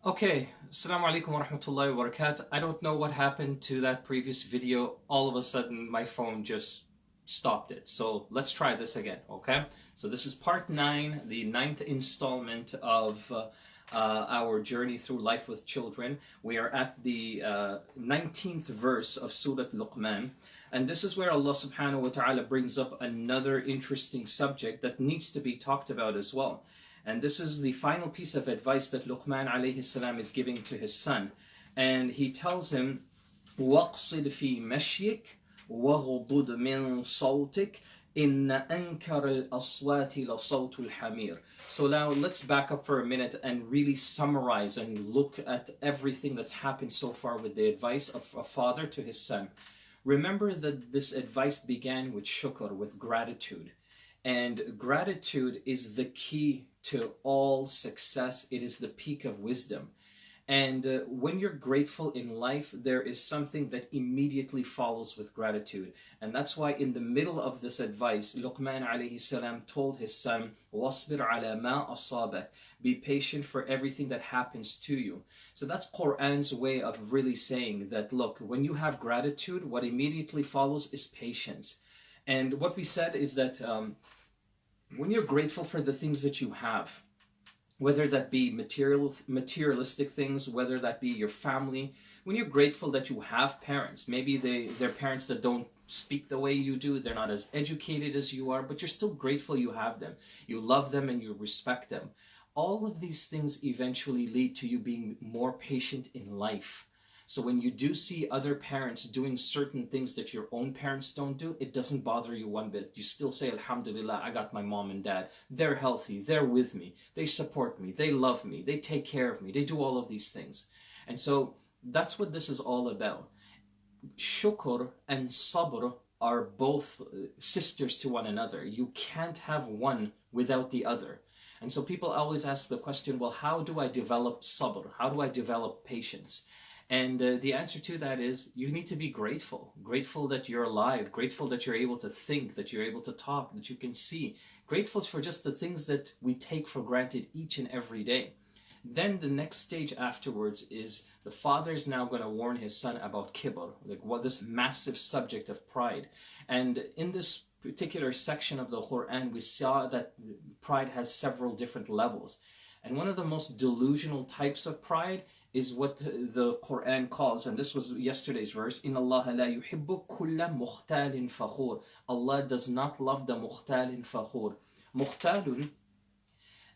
Okay, Assalamu alaikum wa rahmatullahi wa barakatuh. I don't know what happened to that previous video. All of a sudden, my phone just stopped it. So let's try this again, okay? So this is part 9, the ninth installment of our journey through life with children. We are at the 19th verse of Surah Luqman. And this is where Allah subhanahu wa ta'ala brings up another interesting subject that needs to be talked about as well. And this is the final piece of advice that Luqman alayhi salam is giving to his son. And he tells him, وَاقْصِدْ فِي مَشْيِكَ وَغُضُضْ مِنْ صَوْتِكَ إِنَّ أَنْكَرَ الْأَصْوَاتِ لَصَوْتُ الْحَمِيرِ. So now let's back up for a minute and really summarize and look at everything that's happened so far with the advice of a father to his son. Remember that this advice began with shukr, with gratitude. And gratitude is the key to all success. It is the peak of wisdom. And when you're grateful in life, there is something that immediately follows with gratitude. And that's why in the middle of this advice, Luqman alayhi salam told his son, وَاصْبِرْ عَلَى مَا أَصَابَكَ. Be patient for everything that happens to you. So that's Qur'an's way of really saying that, look, when you have gratitude, what immediately follows is patience. And what we said is that when you're grateful for the things that you have, whether that be materialistic things, whether that be your family, when you're grateful that you have parents, maybe they're parents that don't speak the way you do, they're not as educated as you are, but you're still grateful you have them. You love them and you respect them. All of these things eventually lead to you being more patient in life. So when you do see other parents doing certain things that your own parents don't do, it doesn't bother you one bit. You still say, Alhamdulillah, I got my mom and dad. They're healthy. They're with me. They support me. They love me. They take care of me. They do all of these things. And so that's what this is all about. Shukr and sabr are both sisters to one another. You can't have one without the other. And so people always ask the question, well, how do I develop sabr? How do I develop patience? And the answer to that is you need to be grateful. Grateful that you're alive. Grateful that you're able to think, that you're able to talk, that you can see. Grateful for just the things that we take for granted each and every day. Then the next stage afterwards is the father is now going to warn his son about kibr, like what this massive subject of pride. And in this particular section of the Quran, we saw that pride has several different levels. And one of the most delusional types of pride is what the Quran calls, and this was yesterday's verse, إِنَّ اللَّهَ لَا يُحِبُّ كُلَّ مُخْتَالٍ فَخُورٍ. Allah does not love the mukhtalin fakhur. Mukhtalun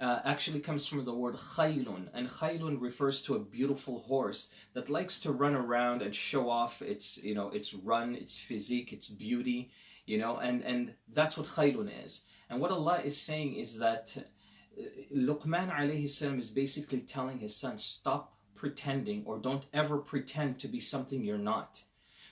actually comes from the word khaylun, and khaylun refers to a beautiful horse that likes to run around and show off its, its run, its physique, its beauty, and that's what khaylun is. And what Allah is saying is that Luqman alayhi salam is basically telling his son, stop pretending, or don't ever pretend to be something you're not.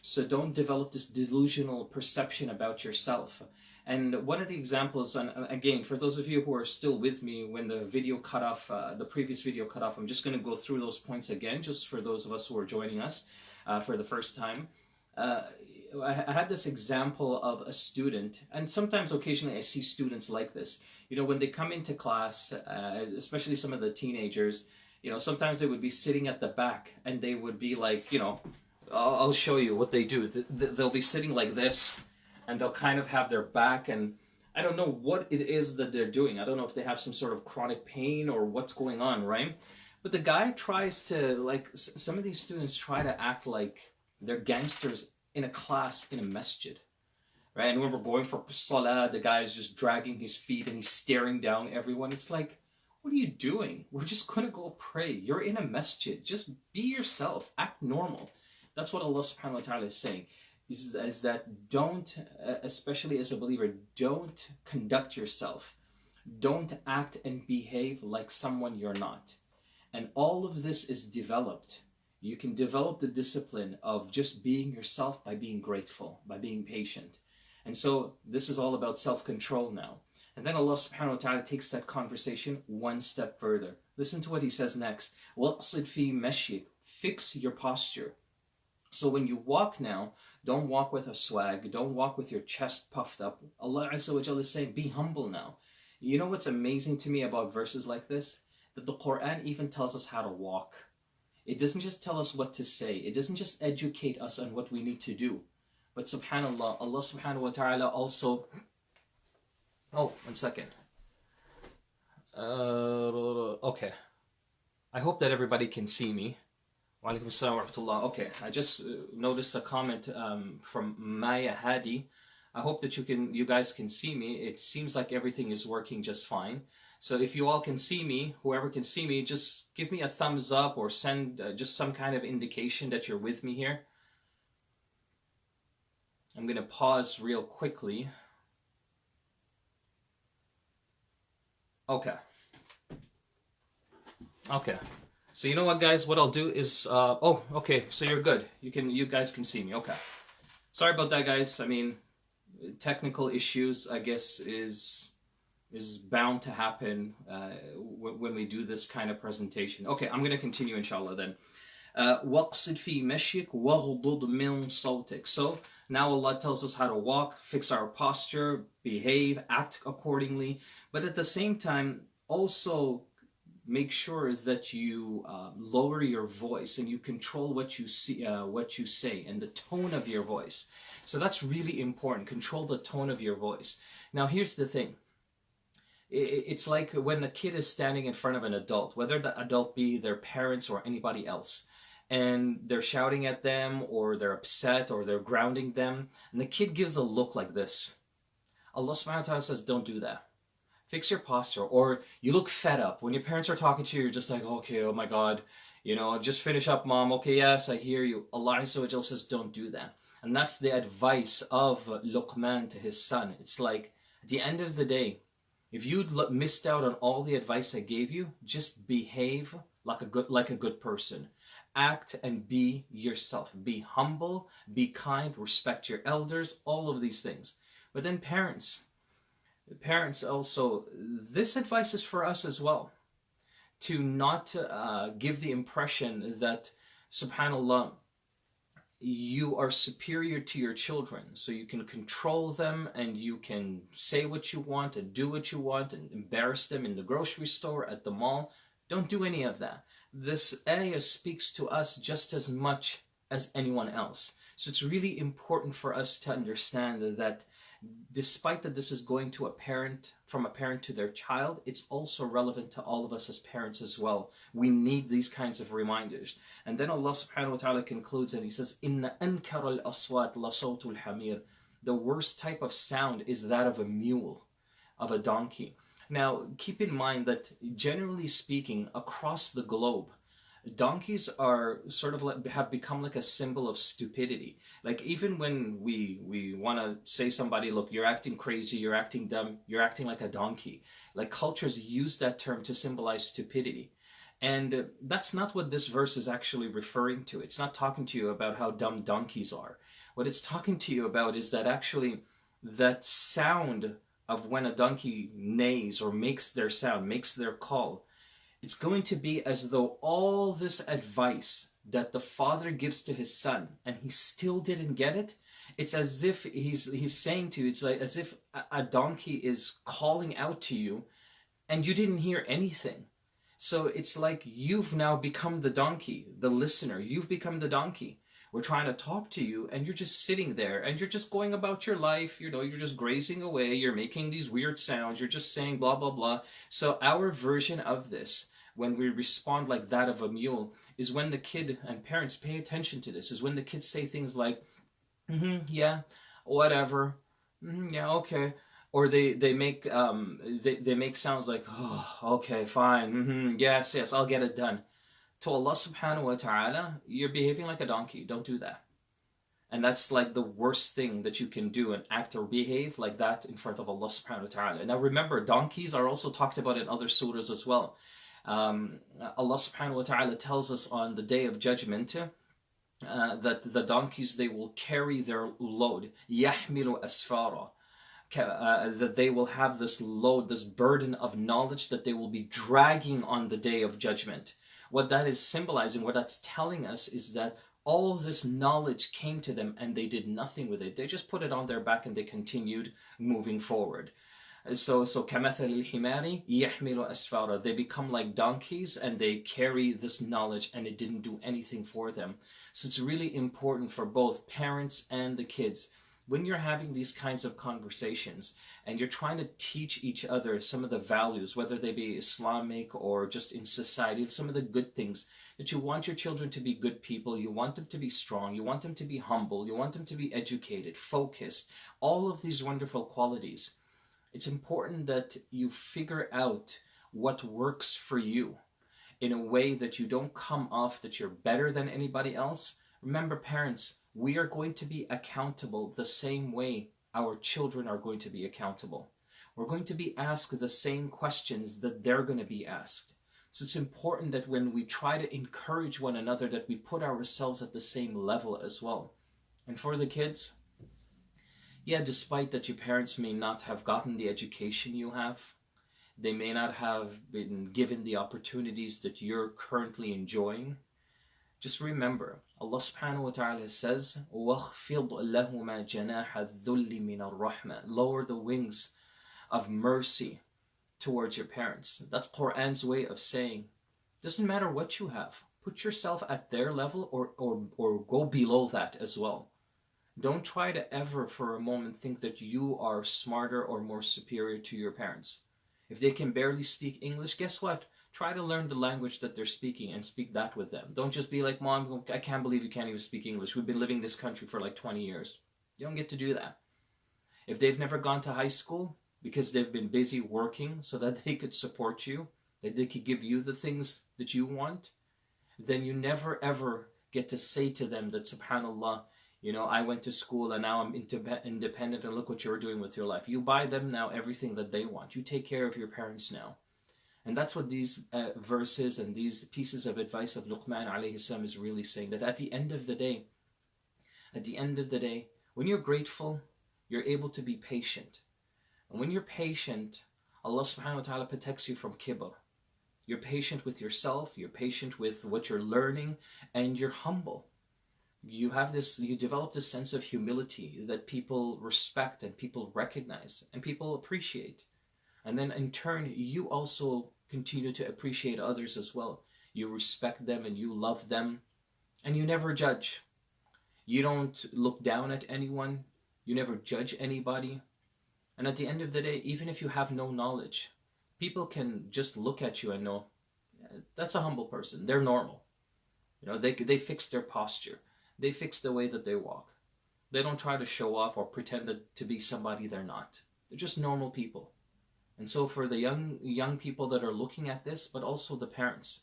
So don't develop this delusional perception about yourself. And one of the examples, and again, for those of you who are still with me when the video cut off, the previous video cut off, I'm just going to go through those points again, just for those of us who are joining us for the first time. I had this example of a student, and sometimes occasionally I see students like this. When they come into class, especially some of the teenagers, sometimes they would be sitting at the back and they would be like, I'll show you what they do. They'll be sitting like this and they'll kind of have their back, and I don't know what it is that they're doing. I don't know if they have some sort of chronic pain or what's going on, right? But the guy tries to, some of these students try to act like they're gangsters in a class in a masjid, right? And when we're going for salah, the guy is just dragging his feet and he's staring down everyone. It's like, what are you doing? We're just going to go pray. You're in a masjid. Just be yourself. Act normal. That's what Allah subhanahu wa ta'ala is saying. Is that don't, especially as a believer, don't conduct yourself. Don't act and behave like someone you're not. And all of this is developed. You can develop the discipline of just being yourself by being grateful, by being patient. And so this is all about self-control now. And then Allah subhanahu wa ta'ala takes that conversation one step further. Listen to what He says next. وَاقْصِدْ فِي مَشْيِكَ. Fix your posture. So when you walk now, don't walk with a swag. Don't walk with your chest puffed up. Allah Azza wa Jalla is saying, be humble now. You know what's amazing to me about verses like this? that the Quran even tells us how to walk. It doesn't just tell us what to say. It doesn't just educate us on what we need to do. But subhanAllah, Allah subhanahu wa ta'ala also... Oh, 1 second. Okay. I hope that everybody can see me. Wa alaikum assalam wa rahmatullah. Okay, I just noticed a comment from Maya Hadi. I hope that you guys can see me. It seems like everything is working just fine. So if you all can see me, whoever can see me, just give me a thumbs up or send just some kind of indication that you're with me here. I'm going to pause real quickly. Okay. Okay. So you know what, guys? What I'll do is... oh, okay. So you're good. You guys can see me. Okay. Sorry about that, guys. I mean, technical issues, I guess, is bound to happen when we do this kind of presentation. Okay, I'm going to continue, inshallah, then. وَقْصِدْ فِي مَشْيِكْ وَغْضُضْ مِنْ صَوْتِكَ. So now Allah tells us how to walk, fix our posture, behave, act accordingly, but at the same time, also make sure that you lower your voice and you control what you say and the tone of your voice. So that's really important. Control the tone of your voice. Now here's the thing. It's like when a kid is standing in front of an adult, whether the adult be their parents or anybody else, and they're shouting at them or they're upset or they're grounding them, and the kid gives a look like this. Allah subhanahu wa ta'ala says, don't do that. Fix your posture. Or you look fed up. When your parents are talking to you, you're just like, okay, oh my God, you know, just finish up, mom. Okay, yes, I hear you. Allah Azza wa Jal says, don't do that. And that's the advice of Luqman to his son. It's like, at the end of the day, if you'd missed out on all the advice I gave you, just behave like a good person. Act and be yourself. Be humble, be kind, respect your elders, all of these things. But then parents also, this advice is for us as well. To not give the impression that, subhanAllah, you are superior to your children, so you can control them and you can say what you want and do what you want and embarrass them in the grocery store, at the mall. Don't do any of that. This ayah speaks to us just as much as anyone else. So it's really important for us to understand that despite that this is going to from a parent to their child, it's also relevant to all of us as parents as well. We need these kinds of reminders. And then Allah subhanahu wa ta'ala concludes and he says, Inna ankara al-aswat la sawtul hamir. The worst type of sound is that of a mule, of a donkey. Now, keep in mind that generally speaking, across the globe, donkeys are sort of like, have become like a symbol of stupidity. Like even when we want to say somebody, look, you're acting crazy, you're acting dumb, you're acting like a donkey. Like cultures use that term to symbolize stupidity. And that's not what this verse is actually referring to. It's not talking to you about how dumb donkeys are. What it's talking to you about is that actually that sound of when a donkey neighs or makes their sound, makes their call, it's going to be as though all this advice that the father gives to his son and he still didn't get it, it's as if he's saying to you, it's like as if a donkey is calling out to you and you didn't hear anything. So it's like you've now become the donkey, the listener. You've become the donkey. We're trying to talk to you and you're just sitting there and you're just going about your life, you know, you're just grazing away, you're making these weird sounds, you're just saying blah, blah, blah. So our version of this, when we respond like that of a mule, is when the kid, and parents pay attention to this, is when the kids say things like, yeah, whatever, yeah, okay. Or they make sounds like, oh, okay, fine, yes, I'll get it done. To Allah subhanahu wa ta'ala, you're behaving like a donkey. Don't do that. And that's like the worst thing that you can do, and act or behave like that in front of Allah subhanahu wa ta'ala. Now remember, donkeys are also talked about in other surahs as well. Allah subhanahu wa ta'ala tells us on the Day of Judgment that the donkeys, they will carry their load. يَحْمِلُ أَسْفَارًا. That they will have this load, this burden of knowledge that they will be dragging on the Day of Judgment. What that is symbolizing, what that's telling us, is that all this knowledge came to them and they did nothing with it. They just put it on their back and they continued moving forward. So كَمَثَلِ الْحِمَارِ يَحْمِلُ أَسْفَارًا. They become like donkeys and they carry this knowledge and it didn't do anything for them. So it's really important for both parents and the kids, when you're having these kinds of conversations and you're trying to teach each other some of the values, whether they be Islamic or just in society, some of the good things, that you want your children to be good people, you want them to be strong, you want them to be humble, you want them to be educated, focused, all of these wonderful qualities. It's important that you figure out what works for you in a way that you don't come off that you're better than anybody else. Remember, parents, we are going to be accountable the same way our children are going to be accountable. We're going to be asked the same questions that they're going to be asked. So it's important that when we try to encourage one another, that we put ourselves at the same level as well. And for the kids, yeah, despite that your parents may not have gotten the education you have, they may not have been given the opportunities that you're currently enjoying, just remember, Allah subhanahu wa ta'ala says, وَخْفِضْ لَهُمَا جَنَاحَ الذُّلِّ مِنَ الرَّحْمَةِ. Lower the wings of mercy towards your parents. That's Quran's way of saying, doesn't matter what you have, put yourself at their level or go below that as well. Don't try to ever for a moment think that you are smarter or more superior to your parents. If they can barely speak English, guess what? Try to learn the language that they're speaking and speak that with them. Don't just be like, Mom, I can't believe you can't even speak English. We've been living in this country for like 20 years. You don't get to do that. If they've never gone to high school because they've been busy working so that they could support you, that they could give you the things that you want, then you never ever get to say to them that, subhanAllah, you know, I went to school and now I'm independent and look what you're doing with your life. You buy them now everything that they want. You take care of your parents now. And that's what these verses and these pieces of advice of Luqman alayhi salam is really saying, that at the end of the day, when you're grateful, you're able to be patient. And when you're patient, Allah subhanahu wa ta'ala protects you from kibr. You're patient with yourself, you're patient with what you're learning, and you're humble. You develop this sense of humility that people respect and people recognize and people appreciate. And then in turn, you also continue to appreciate others as well. You respect them and you love them, and you never judge. You don't look down at anyone. You never judge anybody. And at the end of the day, even if you have no knowledge, people can just look at you and know, yeah, that's a humble person. They're normal. You know, they fix their posture. They fix the way that they walk. They don't try to show off or pretend to be somebody they're not. They're just normal people. And so for the young people that are looking at this, but also the parents,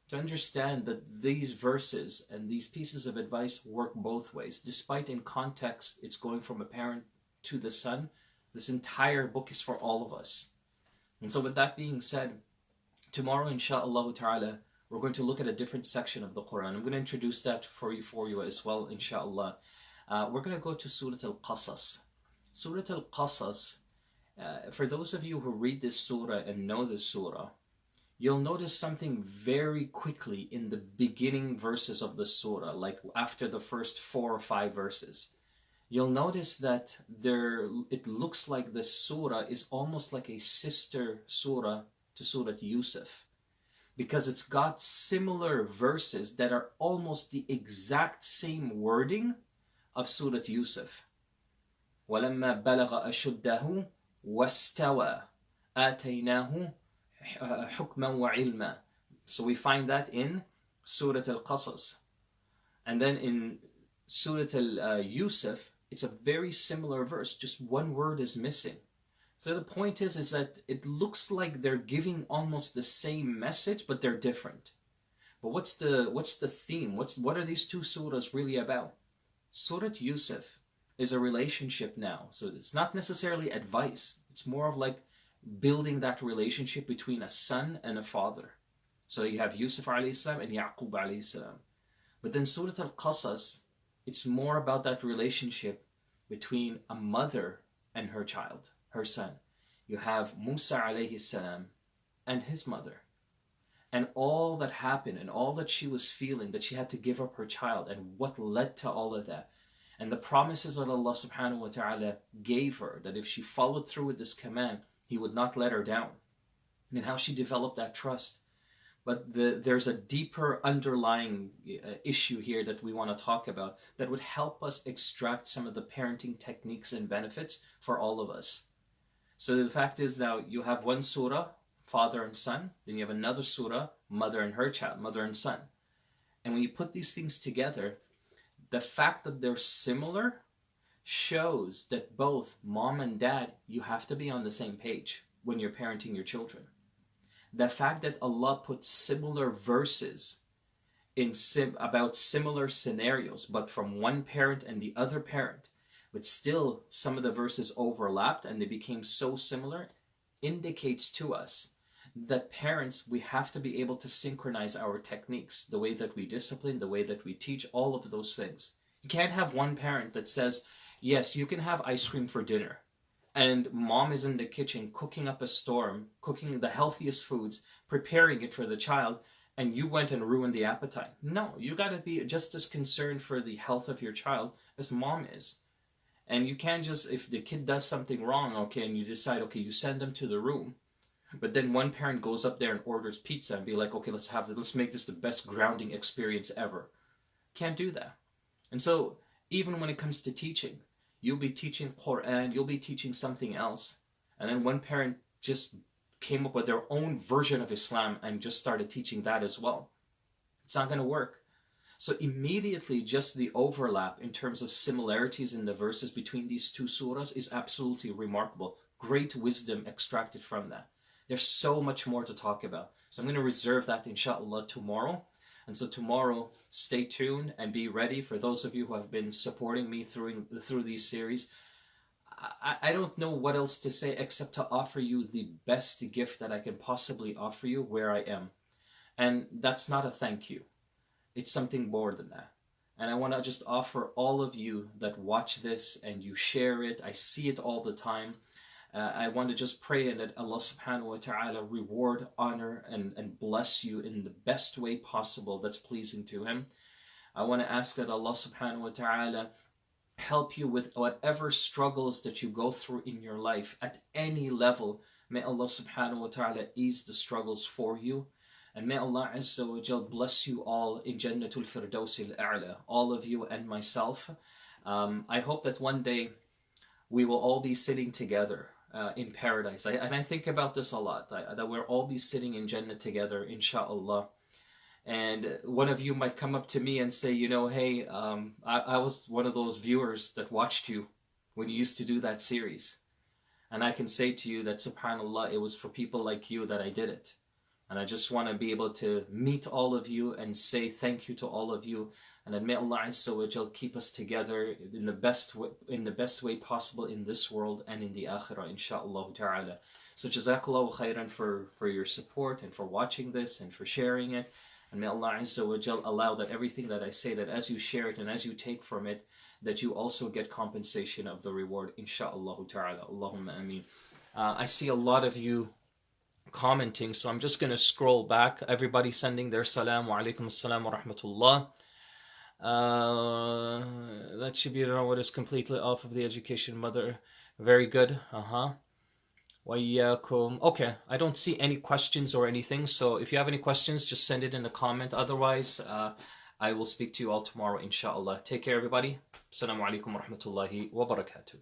to understand that these verses and these pieces of advice work both ways. Despite in context it's going from a parent to the son, this entire book is for all of us. And so with that being said, tomorrow inshaAllah ta'ala, we're going to look at a different section of the Quran. I'm going to introduce that for you as well, inshaAllah. We're going to go to Surah Al-Qasas. Surah Al-Qasas, for those of you who read this surah and know this surah, you'll notice something very quickly in the beginning verses of the surah, like after the first 4 or 5 verses. You'll notice that it looks like the surah is almost like a sister surah to Surah Yusuf, because it's got similar verses that are almost the exact same wording of Surah Yusuf. وَلَمَّا بَلَغَ أَشُدَّهُ وَاسْتَوَى آتَيْنَاهُ حُكْمًا وَعِلْمًا. So we find that in Surah Al-Qasas. And then in Surah Al-Yusuf, it's a very similar verse, just one word is missing. So the point is that it looks like they're giving almost the same message, but they're different. But what's the theme? What are these two surahs really about? Surah Yusuf is a relationship now. So it's not necessarily advice. It's more of like building that relationship between a son and a father. So you have Yusuf alayhi salam and Yaqub alayhi salam. But then Surah Al-Qasas, it's more about that relationship between a mother and her child, her son. You have Musa alayhi salam and his mother. And all that happened and all that she was feeling, that she had to give up her child, and what led to all of that. And the promises that Allah subhanahu wa ta'ala gave her, that if she followed through with this command, He would not let her down. And how she developed that trust. But there's a deeper underlying issue here that we want to talk about that would help us extract some of the parenting techniques and benefits for all of us. So the fact is now you have one surah, father and son, then you have another surah, mother and her child, mother and son. And when you put these things together, the fact that they're similar shows that both mom and dad, you have to be on the same page when you're parenting your children. The fact that Allah put similar verses about similar scenarios, but from one parent and the other parent, but still some of the verses overlapped and they became so similar, indicates to us that parents, we have to be able to synchronize our techniques, the way that we discipline, the way that we teach, all of those things. You can't have one parent that says, yes, you can have ice cream for dinner, and mom is in the kitchen cooking up a storm, cooking the healthiest foods, preparing it for the child, and you went and ruined the appetite. No, you got to be just as concerned for the health of your child as mom is. And you can't just, if the kid does something wrong, okay, and you decide, okay, you send them to the room, but then one parent goes up there and orders pizza and be like, okay, let's make this the best grounding experience ever. Can't do that. And so even when it comes to teaching, you'll be teaching Quran, you'll be teaching something else, and then one parent just came up with their own version of Islam and just started teaching that as well. It's not going to work. So immediately just the overlap in terms of similarities in the verses between these two surahs is absolutely remarkable. Great wisdom extracted from that. There's so much more to talk about. So I'm going to reserve that inshallah tomorrow. And so tomorrow, stay tuned and be ready. For those of you who have been supporting me through these series, I don't know what else to say except to offer you the best gift that I can possibly offer you where I am. And that's not a thank you. It's something more than that. And I want to just offer all of you that watch this and you share it, I see it all the time. I want to just pray that Allah subhanahu wa ta'ala reward, honor, and bless you in the best way possible that's pleasing to Him. I want to ask that Allah subhanahu wa ta'ala help you with whatever struggles that you go through in your life at any level. May Allah subhanahu wa ta'ala ease the struggles for you. And may Allah Azza wa Jal bless you all in Jannatul Firdawsi al-A'la, all of you and myself. I hope that one day we will all be sitting together in paradise. And I think about this a lot, that we'll all be sitting in Jannah together, inshallah. And one of you might come up to me and say, you know, hey, I was one of those viewers that watched you when you used to do that series. And I can say to you that, subhanAllah, it was for people like you that I did it. And I just want to be able to meet all of you and say thank you to all of you. And then may Allah Azza wa Jal keep us together in the best way possible in this world and in the akhirah, inshaAllah ta'ala. So jazakallahu khairan for your support and for watching this and for sharing it. And may Allah Azza wa Jal allow that everything that I say, that as you share it and as you take from it, that you also get compensation of the reward, inshaAllah ta'ala. Allahumma ameen. I see a lot of you commenting, so I'm just going to scroll back. Everybody sending their salam, wa alaikum assalam wa rahmatullah. That should be what is completely off of the education mother. Very good. Wa iyyakum. Okay, I don't see any questions or anything, so if you have any questions, just send it in the comment. Otherwise, I will speak to you all tomorrow, inshallah. Take care, everybody. Assalamu alaikum wa rahmatullahi wa barakatuh.